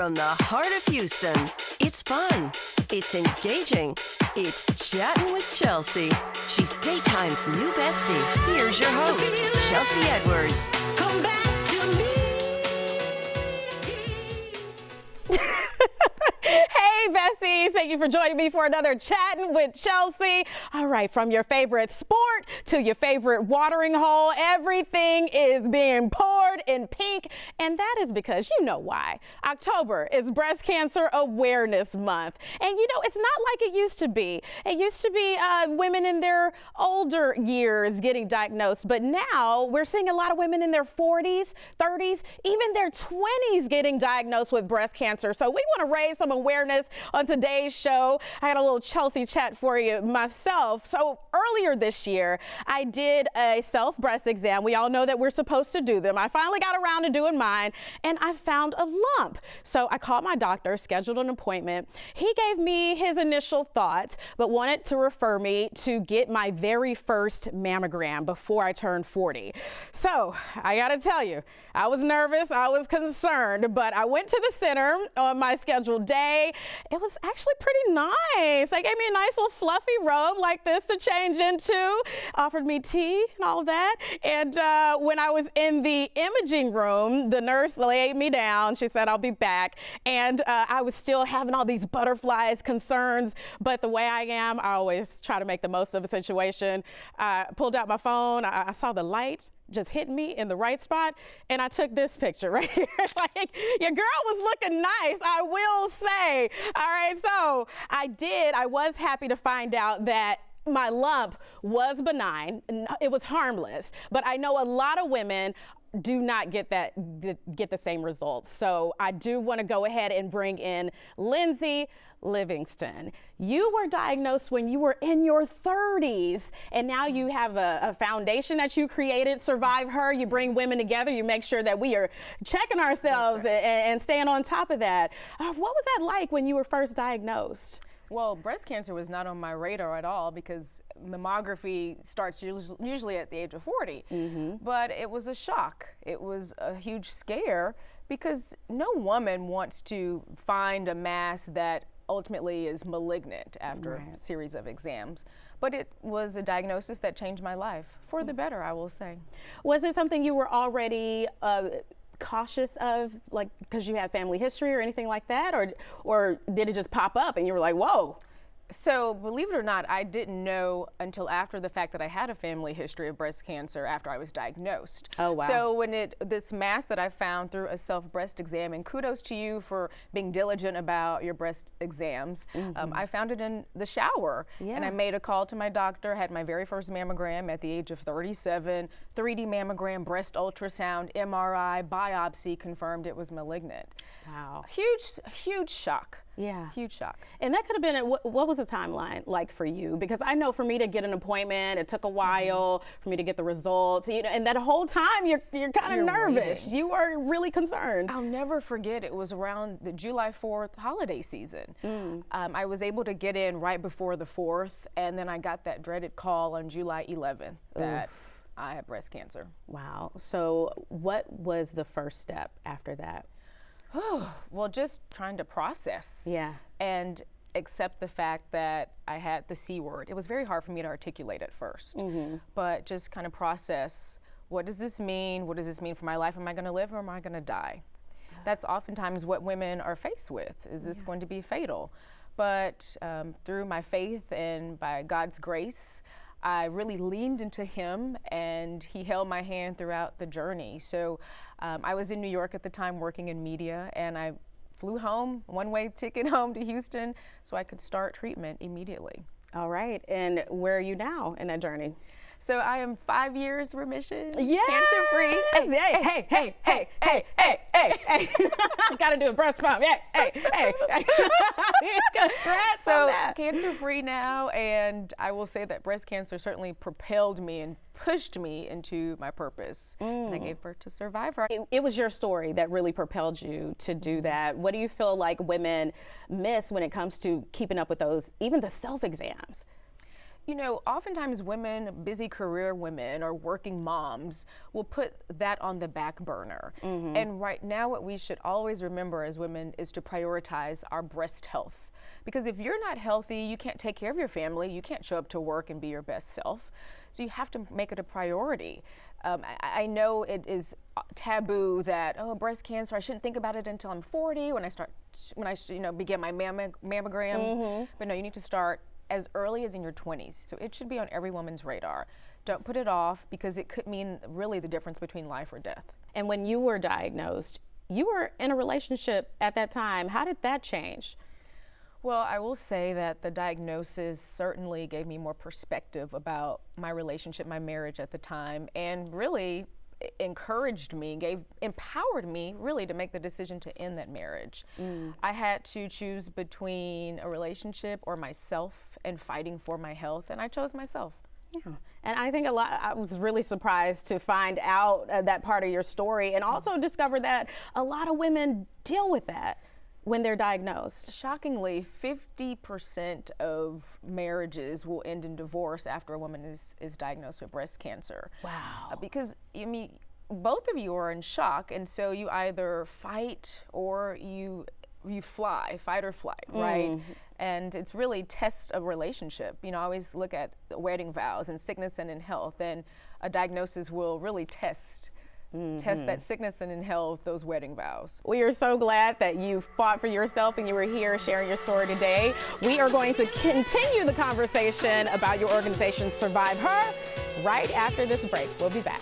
From the heart of Houston, it's fun, it's engaging, it's Chattin' with Chelsea. She's daytime's new bestie. Here's your host, Chelsea Edwards. Come back to me. Hey, besties. Thank you for joining me for another Chattin' with Chelsea. All right, from your favorite sport to your favorite watering hole, everything is being poured in pink, and that is because you know why. October is Breast Cancer Awareness Month, and you know, it's not like it used to be. It used to be women in their older years getting diagnosed, but now we're seeing a lot of women in their 40s, 30s, even their 20s getting diagnosed with breast cancer. So we want to raise some awareness on today's show. I had a little Chelsea chat for you myself. So earlier this year, I did a self-breast exam. We all know that we're supposed to do them. I finally got around to doing mine, and I found a lump. So I called my doctor, scheduled an appointment. He gave me his initial thoughts, but wanted to refer me to get my very first mammogram before I turned 40. So I gotta tell you, I was nervous, I was concerned, but I went to the center on my scheduled day. It was actually pretty nice. They gave me a nice little fluffy robe like this to change into, offered me tea and all of that. And when I was in the imaging room, the nurse laid me down. She said, I'll be back. And I was still having all these butterflies, concerns, but the way I am, I always try to make the most of a situation. I pulled out my phone, I saw the light just hit me in the right spot, and I took this picture right here. Like, your girl was looking nice, I will say. All right, so I was happy to find out that my lump was benign. It was harmless, but I know a lot of women do not get the same results. So I do want to go ahead and bring in Lindsay Livingston. You were diagnosed when you were in your 30s, and now you have a foundation that you created, SurviveHER. You bring women together, you make sure that we are checking ourselves and staying on top of that. What was that like when you were first diagnosed? Well, breast cancer was not on my radar at all because mammography starts usually at the age of 40. But it was a shock. It was a huge scare because no woman wants to find a mass that ultimately is malignant after a series of exams. But it was a diagnosis that changed my life for the better, I will say. Was it something you were already cautious of, like, because you had family history or anything like that, or did it just pop up and you were like, whoa? So believe it or not, I didn't know until after the fact that I had a family history of breast cancer after I was diagnosed. Oh, wow. So when this mass that I found through a self-breast exam, and kudos to you for being diligent about your breast exams, I found it in the shower. And I made a call to my doctor, had my very first mammogram at the age of 37, 3D mammogram, breast ultrasound, MRI, biopsy confirmed it was malignant. Wow. Huge shock. Yeah. Huge shock. And that could have been, what was the timeline like for you? Because I know for me to get an appointment, it took a while for me to get the results, you know, and that whole time you're kind of nervous. Waiting. You are really concerned. I'll never forget, it was around the July 4th holiday season. I was able to get in right before the 4th, and then I got that dreaded call on July 11th that I had breast cancer. Wow. So what was the first step after that? Well, just trying to process and accept the fact that I had the C word. It was very hard for me to articulate at first, but just kind of process, what does this mean? What does this mean for my life? Am I going to live or am I going to die? That's oftentimes what women are faced with. Is this going to be fatal? But through my faith and by God's grace, I really leaned into him, and he held my hand throughout the journey. So I was in New York at the time working in media, and I flew home, one-way ticket home to Houston, so I could start treatment immediately. All right, and where are you now in that journey? So I am 5 years remission, yes! cancer-free. Hey. Gotta do a breast pump, hey. Congrats on that. Cancer-free now, and I will say that breast cancer certainly propelled me and pushed me into my purpose. And I gave birth to SurviveHER. It was your story that really propelled you to do that. What do you feel like women miss when it comes to keeping up with those, even the self-exams? You know, oftentimes women, busy career women or working moms, will put that on the back burner. And right now, what we should always remember as women is to prioritize our breast health. Because if you're not healthy, you can't take care of your family, you can't show up to work and be your best self. So you have to make it a priority. I know it is taboo that, oh, breast cancer, I shouldn't think about it until I'm 40 when I begin my mammograms. But no, you need to start as early as in your 20s. So it should be on every woman's radar. Don't put it off, because it could mean really the difference between life or death. And when you were diagnosed, you were in a relationship at that time. How did that change? Well, I will say that the diagnosis certainly gave me more perspective about my relationship, my marriage at the time, and really encouraged me, empowered me really to make the decision to end that marriage. I had to choose between a relationship or myself and fighting for my health, and I chose myself. Yeah. And I think I was really surprised to find out that part of your story, and also discover that a lot of women deal with that when they're diagnosed. Shockingly, 50% of marriages will end in divorce after a woman is diagnosed with breast cancer. Wow. Because, I mean, both of you are in shock, and so you either fight or you fly, fight or flight, right? And it's really tests a relationship. You know, I always look at wedding vows in sickness and in health, and a diagnosis will really test that sickness and in health, those wedding vows. We are so glad that you fought for yourself and you were here sharing your story today. We are going to continue the conversation about your organization, SurvivHER, right after this break. We'll be back.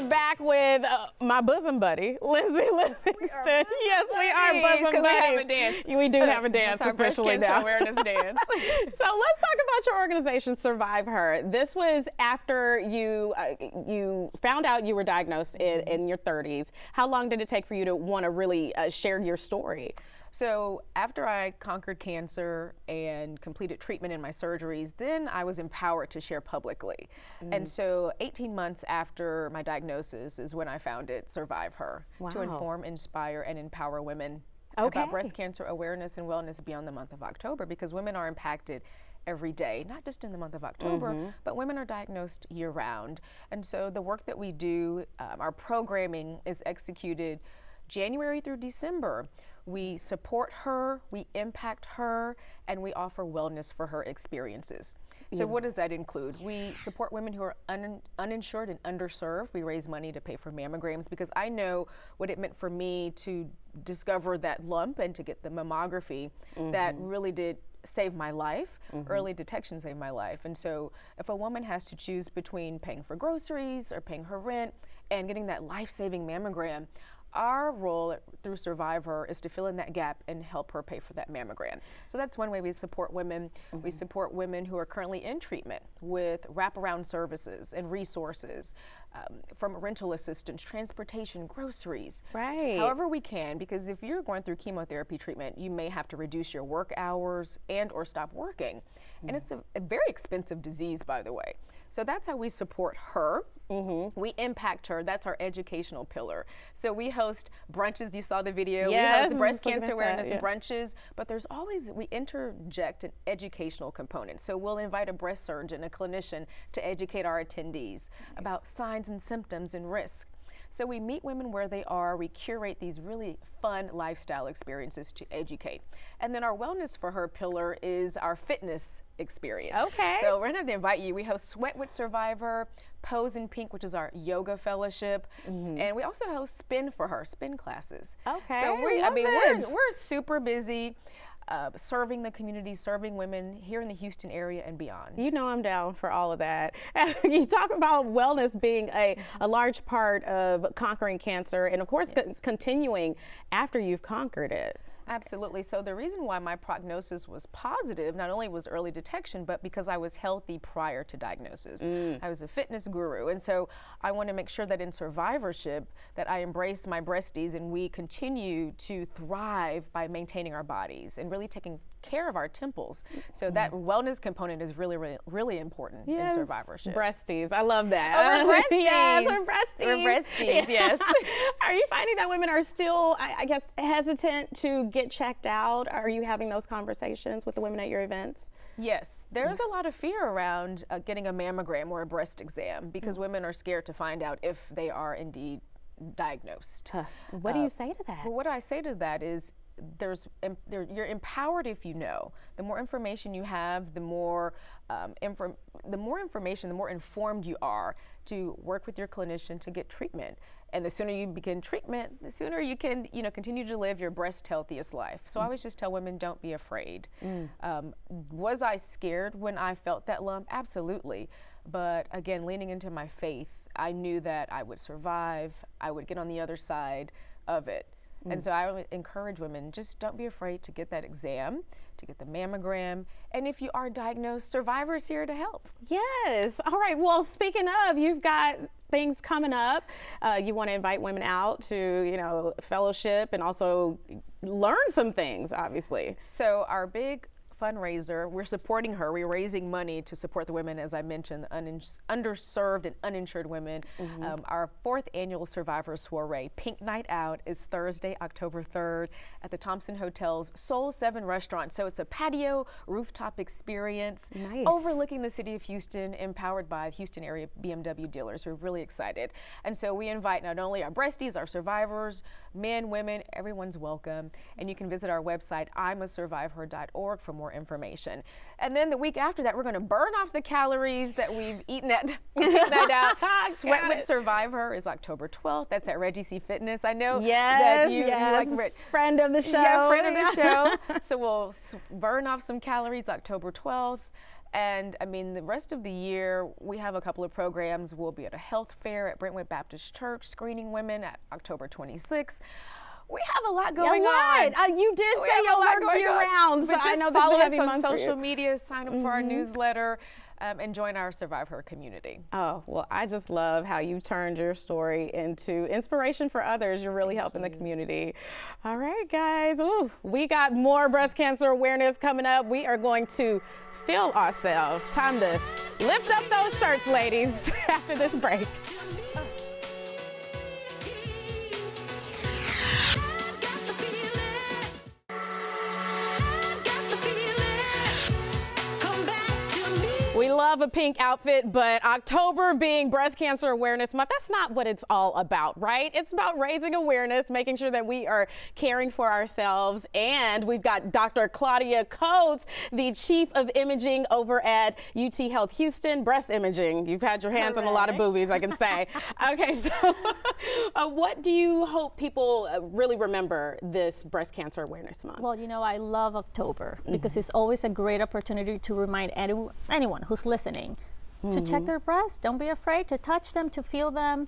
Back with my bosom buddy, Lindsay Livingston. Yes, we are bosom buddies. We have a dance. We do have a dance officially now. Awareness dance. So let's talk about your organization, SurvivHER. This was after you found out you were diagnosed in your 30s. How long did it take for you to want to really share your story? So after I conquered cancer and completed treatment in my surgeries, then I was empowered to share publicly. And so 18 months after my diagnosis is when I founded SurvivHER to inform, inspire, and empower women about breast cancer awareness and wellness beyond the month of October, because women are impacted every day, not just in the month of October, but women are diagnosed year-round. And so the work that we do, our programming is executed January through December. We support her, we impact her, and we offer wellness for her experiences. So what does that include? We support women who are uninsured and underserved. We raise money to pay for mammograms, because I know what it meant for me to discover that lump and to get the mammography that really did save my life. Early detection saved my life. And so if a woman has to choose between paying for groceries or paying her rent and getting that life-saving mammogram, our role through SurvivHER is to fill in that gap and help her pay for that mammogram. So that's one way we support women. We support women who are currently in treatment with wraparound services and resources, from rental assistance, transportation, groceries. Right. However we can, because if you're going through chemotherapy treatment, you may have to reduce your work hours and or stop working. And it's a very expensive disease, by the way. So that's how we support her. We impact her. That's our educational pillar. So we host brunches. You saw the video. Yes, we host breast cancer awareness brunches, but there's always, we interject an educational component. So we'll invite a breast surgeon, a clinician, to educate our attendees about signs and symptoms and risk. So we meet women where they are. We curate these really fun lifestyle experiences to educate. And then our Wellness for Her pillar is our fitness experience. Okay. So we're gonna have to invite you. We host Sweat with SurvivHER, Pose in Pink, which is our yoga fellowship, and we also host Spin for Her, spin classes. Okay. So we're super busy. Serving the community, serving women here in the Houston area and beyond. You know I'm down for all of that. You talk about wellness being a large part of conquering cancer, and of course continuing after you've conquered it. Absolutely. So the reason why my prognosis was positive, not only was early detection, but because I was healthy prior to diagnosis. I was a fitness guru. And so I want to make sure that in survivorship that I embrace my breasties and we continue to thrive by maintaining our bodies and really taking care of our temples. So that wellness component is really, really, really important in survivorship. Breasties, I love that. Oh, we're breasties. Yes, we're breasties. We're breasties, yes. Are you finding that women are still, I guess, hesitant to get checked out? Are you having those conversations with the women at your events? Yes, there's a lot of fear around getting a mammogram or a breast exam because women are scared to find out if they are indeed diagnosed. What do you say to that? Well, what I say to that is you're empowered if you know. The more information you have, the more information, the more informed you are to work with your clinician to get treatment. And the sooner you begin treatment, the sooner you can, continue to live your breast healthiest life. So I always just tell women, don't be afraid. Was I scared when I felt that lump? Absolutely. But again, leaning into my faith, I knew that I would survive. I would get on the other side of it. And so I would encourage women, just don't be afraid to get that exam, to get the mammogram. And if you are diagnosed, SurvivHER's here to help. Yes. All right. Well, speaking of, you've got things coming up. You want to invite women out to, fellowship and also learn some things, obviously. So our big fundraiser, we're supporting her. We're raising money to support the women, as I mentioned, underserved and uninsured women. Our 4th annual SurvivHER soiree, Pink Night Out, is Thursday, October 3rd at the Thompson Hotel's Soul 7 restaurant. So it's a patio rooftop experience overlooking the city of Houston, empowered by Houston area BMW dealers. We're really excited. And so we invite not only our breasties, our survivors, men, women, everyone's welcome. And you can visit our website, imasurvivher.org, for more information. And then the week after that, we're going to burn off the calories that we've eaten at Pink Night Out. Sweat with SurvivHER is October 12th. That's at Reggie C Fitness. I know that you like friend of the show. Yeah, friend of the show. So we'll burn off some calories October 12th. And I mean, the rest of the year, we have a couple of programs. We'll be at a health fair at Brentwood Baptist Church, screening women at October 26th. We have a lot going on. You did say you'll work year-round, so I know this is a heavy month on social media, sign up for our newsletter, and join our SurvivHER community. Oh, well, I just love how you turned your story into inspiration for others. You're really helping the community. All right, guys. Ooh, we got more breast cancer awareness coming up. We are going to feel ourselves. Time to lift up those shirts, ladies, after this break. We love a pink outfit, but October being Breast Cancer Awareness Month, that's not what it's all about, right? It's about raising awareness, making sure that we are caring for ourselves. And we've got Dr. Claudia Cotes, the Chief of Imaging over at UT Health Houston, breast imaging. You've had your hands on a lot of boobies, I can say. Okay, so what do you hope people really remember this Breast Cancer Awareness Month? Well, I love October because it's always a great opportunity to remind anyone who's listening to check their breasts. Don't be afraid to touch them, to feel them,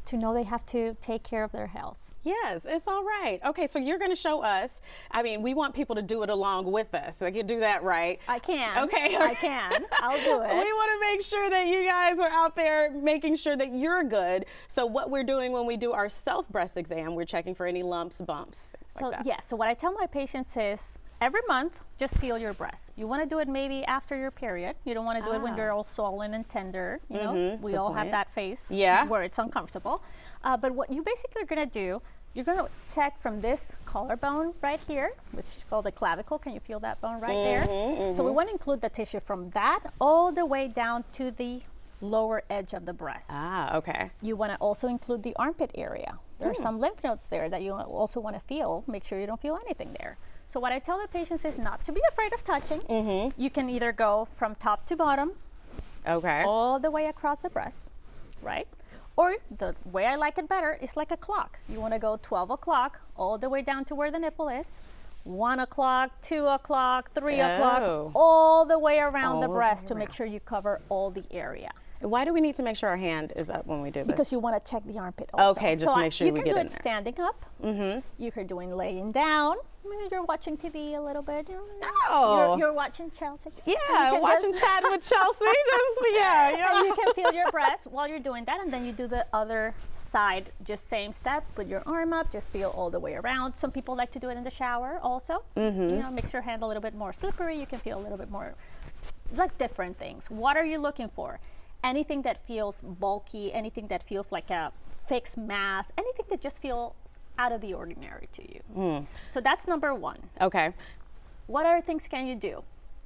to know they have to take care of their health. Yes, it's all right. Okay, so you're going to show us. I mean, we want people to do it along with us. I can do that, right? I can. Okay. I can. I'll do it. We want to make sure that you guys are out there making sure that you're good. So what we're doing when we do our self-breast exam, we're checking for any lumps, bumps, things like that. Yeah, so what I tell my patients is, every month, just feel your breasts. You want to do it maybe after your period. You don't want to do it when you're all swollen and tender. We all have that phase where it's uncomfortable. But what you basically are going to do, you're going to check from this collarbone right here, which is called the clavicle. Can you feel that bone right there? So we want to include the tissue from that all the way down to the lower edge of the breast. Okay. You want to also include the armpit area. There are some lymph nodes there that you also want to feel. Make sure you don't feel anything there. So what I tell the patients is not to be afraid of touching. You can either go from top to bottom, all the way across the breast, right? Or the way I like it better is like a clock. You want to go 12 o'clock all the way down to where the nipple is, 1 o'clock, 2 o'clock, 3 o'clock, all the way around the breast to make sure you cover all the area. Why do we need to make sure our hand is up when we do this? Because you want to check the armpit also. Okay, just make sure we get in there. You can do it standing up. You can do it laying down. You're watching TV a little bit. No. You're watching Chelsea. Yeah, watching Chattin with Chelsea. Yeah. And you can feel your breast while you're doing that, and then you do the other side, just same steps. Put your arm up, just feel all the way around. Some people like to do it in the shower also. Makes your hand a little bit more slippery. You can feel a little bit more, like different things. What are you looking for? Anything that feels bulky, anything that feels like a fixed mass, anything that just feels out of the ordinary to you. So that's number one. Okay. What other things can you do?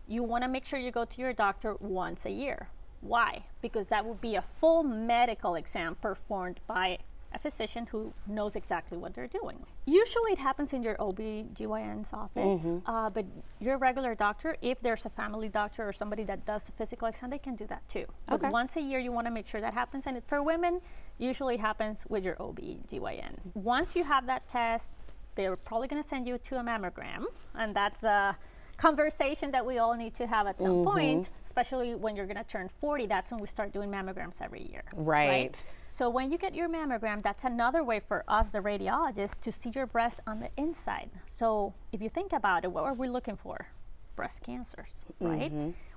You want to make sure you go to your doctor once a year. Why? Because that would be a full medical exam performed by a physician who knows exactly what they're doing. Usually it happens in your OB/GYN's office, but your regular doctor, if there's a family doctor or somebody that does a physical exam, they can do that too. But once a year, you want to make sure that happens. And for women, usually happens with your OB/GYN. Once you have that test, they're probably going to send you to a mammogram, and that's a conversation that we all need to have at some point, especially when you're going to turn 40. That's when we start doing mammograms every year. Right. So when you get your mammogram, that's another way for us, the radiologists, to see your breast on the inside. So if you think about it, what are we looking for? Breast cancers, right?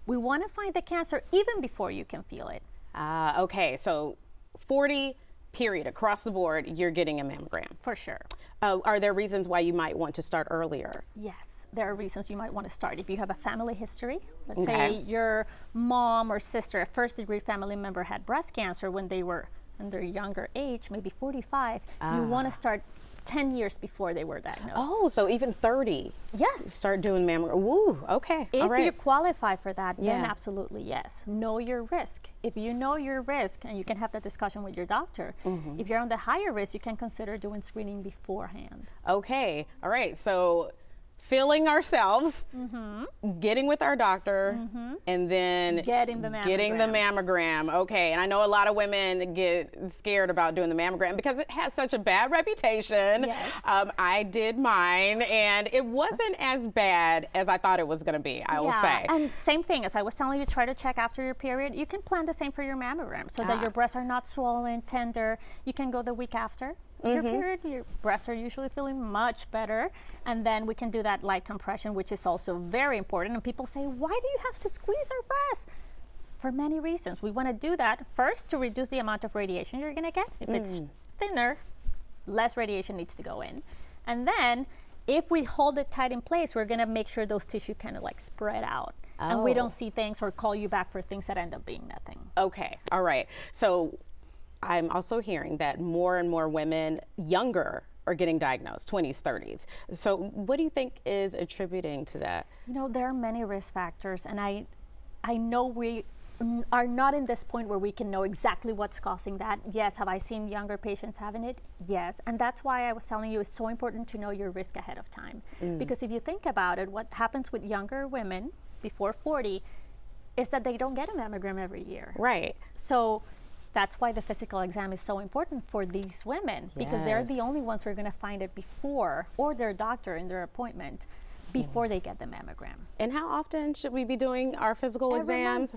We want to find the cancer even before you can feel it. Okay, so 40 period across the board, you're getting a mammogram. For sure. Are there reasons why you might want to start earlier? Yes, there are reasons you might want to start. If you have a family history, let's say your mom or sister, a first-degree family member had breast cancer when they were in their younger age, maybe 45, you want to start 10 years before they were diagnosed. Oh, so even 30. Yes. Start doing mammogram. Woo, okay. If all right. you qualify for that, then absolutely yes. Know your risk. If you know your risk, and you can have that discussion with your doctor, if you're on the higher risk, you can consider doing screening beforehand. Okay, all right. So feeling ourselves, getting with our doctor, and then getting the mammogram. Okay, and I know a lot of women get scared about doing the mammogram because it has such a bad reputation. Yes. I did mine, and it wasn't as bad as I thought it was going to be, I will say. And same thing, as I was telling you, try to check after your period. You can plan the same for your mammogram so that your breasts are not swollen, tender. You can go the week after your period. Your breasts are usually feeling much better, and then we can do that light compression, which is also very important. And people say, why do you have to squeeze our breasts? For many reasons. We want to do that first to reduce the amount of radiation you're going to get. If it's thinner, less radiation needs to go in. And then if we hold it tight in place, we're going to make sure those tissue kind of like spread out. And we don't see things or call you back for things that end up being nothing. Okay, all right. So I'm also hearing that more and more women younger are getting diagnosed, 20s, 30s. So what do you think is attributing to that? You know, there are many risk factors, and I know we are not in this point where we can know exactly what's causing that. Yes, have I seen younger patients having it? Yes, and that's why I was telling you it's so important to know your risk ahead of time. Because if you think about it, what happens with younger women before 40 is that they don't get a mammogram every year. Right. So that's why the physical exam is so important for these women, because they're the only ones who are going to find it before, or their doctor in their appointment, before they get the mammogram. And how often should we be doing our physical exams?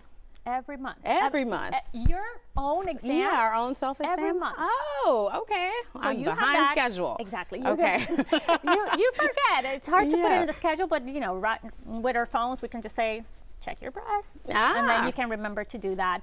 Every month. Every month. Your own exam? Yeah, our own self-exam? Every month. Oh, okay. So I'm you behind have that, schedule. Exactly. Okay. you forget. It's hard to put it in the schedule, but you know, right, with our phones, we can just say, check your breasts, and then you can remember to do that.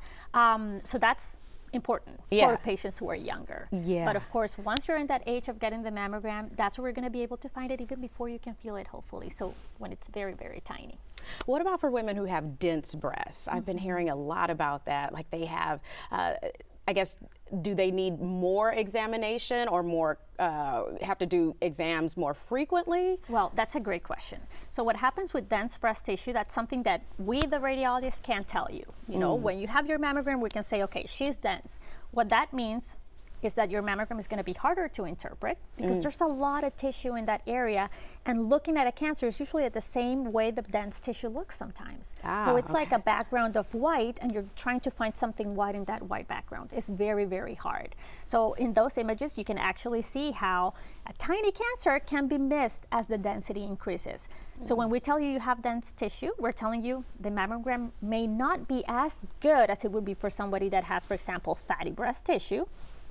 So that's important for patients who are younger. But of course, once you're in that age of getting the mammogram, that's where we're going to be able to find it even before you can feel it, hopefully. So when it's very, very tiny. What about for women who have dense breasts? I've been hearing a lot about that. Like they have, I guess, do they need more examination or more, have to do exams more frequently? Well, that's a great question. So what happens with dense breast tissue, that's something that we, the radiologists, can't tell you. You know, when you have your mammogram, we can say, okay, she's dense. What that means is that your mammogram is going to be harder to interpret because there's a lot of tissue in that area, and looking at a cancer is usually at the same way the dense tissue looks sometimes. So it's like a background of white, and you're trying to find something white in that white background. It's very, very hard. So in those images, you can actually see how a tiny cancer can be missed as the density increases. So when we tell you you have dense tissue, we're telling you the mammogram may not be as good as it would be for somebody that has, for example, fatty breast tissue.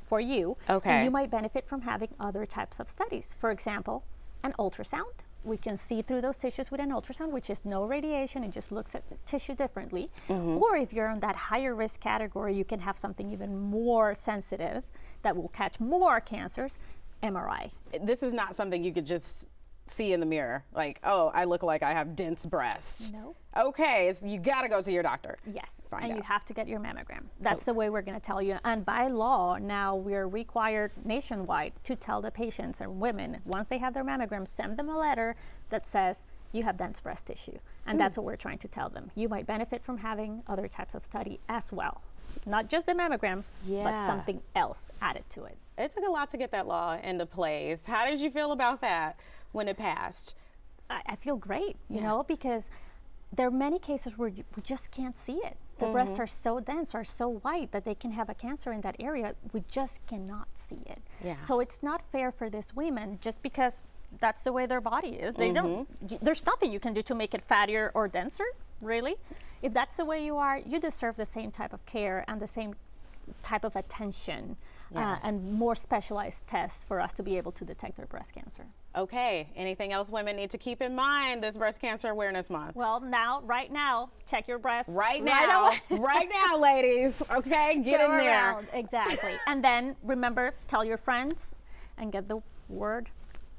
For you, and you might benefit from having other types of studies. For example, an ultrasound We can see through those tissues with an ultrasound, which is no radiation. It just looks at the tissue differently. Or if you're in that higher risk category, you can have something even more sensitive that will catch more cancers, MRI. This is not something you could just see in the mirror, like, oh, I look like I have dense breasts. No. Okay, so you gotta go to your doctor. Yes, Find and out. you have to get your mammogram. That's the way we're gonna tell you. And by law, now we're required nationwide to tell the patients and women, once they have their mammogram, send them a letter that says, you have dense breast tissue. And that's what we're trying to tell them. You might benefit from having other types of study as well. Not just the mammogram, but something else added to it. It took a lot to get that law into place. How did you feel about that when it passed? I feel great, you know, because there are many cases where we just can't see it. The breasts are so dense, are so white that they can have a cancer in that area. We just cannot see it. So it's not fair for these women just because that's the way their body is. They don't, there's nothing you can do to make it fattier or denser, really. If that's the way you are, you deserve the same type of care and the same type of attention and more specialized tests for us to be able to detect their breast cancer. Okay, anything else women need to keep in mind this Breast Cancer Awareness Month? Well, right now, check your breast. Right now, right now, ladies, okay, get in there. Around. Exactly. And then remember, tell your friends and get the word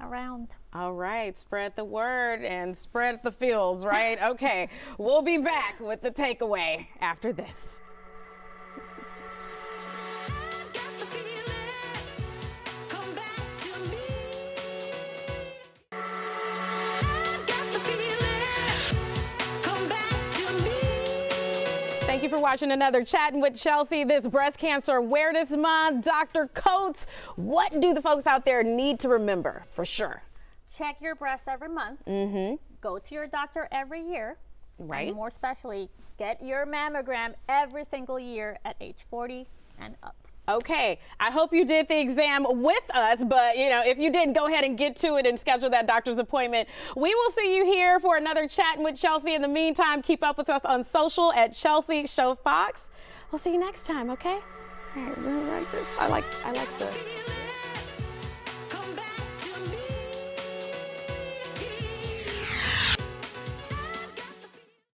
around. All right, spread the word and spread the feels, right? Okay, we'll be back with the takeaway after this. Thank you for watching another Chattin' with Chelsea this Breast Cancer Awareness Month. Dr. Cotes, what do the folks out there need to remember for sure? Check your breasts every month. Go to your doctor every year. Right. And more especially, get your mammogram every single year at age 40 and up. Okay, I hope you did the exam with us, but you know, if you didn't, go ahead and get to it and schedule that doctor's appointment. We will see you here for another Chattin' with Chelsea. In the meantime, keep up with us on social at Chelsea Show Fox. We'll see you next time, okay? All right, we're gonna write this. I like the